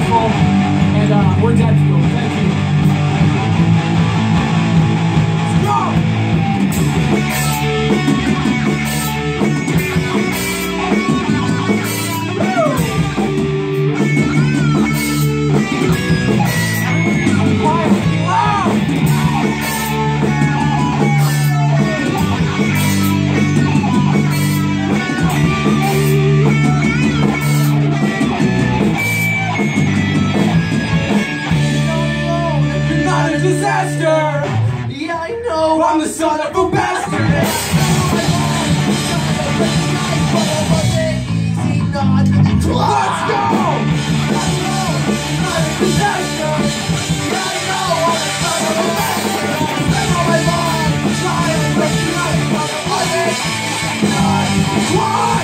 beautiful, and we're Deadfield. Thank you. Let's go! Disaster! Yeah, I know I'm the son of a bastard! Let's go! Disaster! Yeah, I know I'm the son of a bastard! I spent all my life trying to recognize what it wasn't. Why?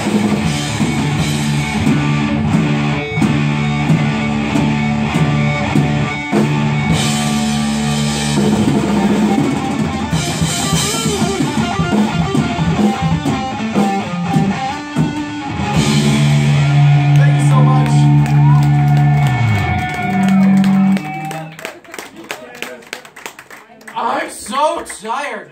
I'm so tired.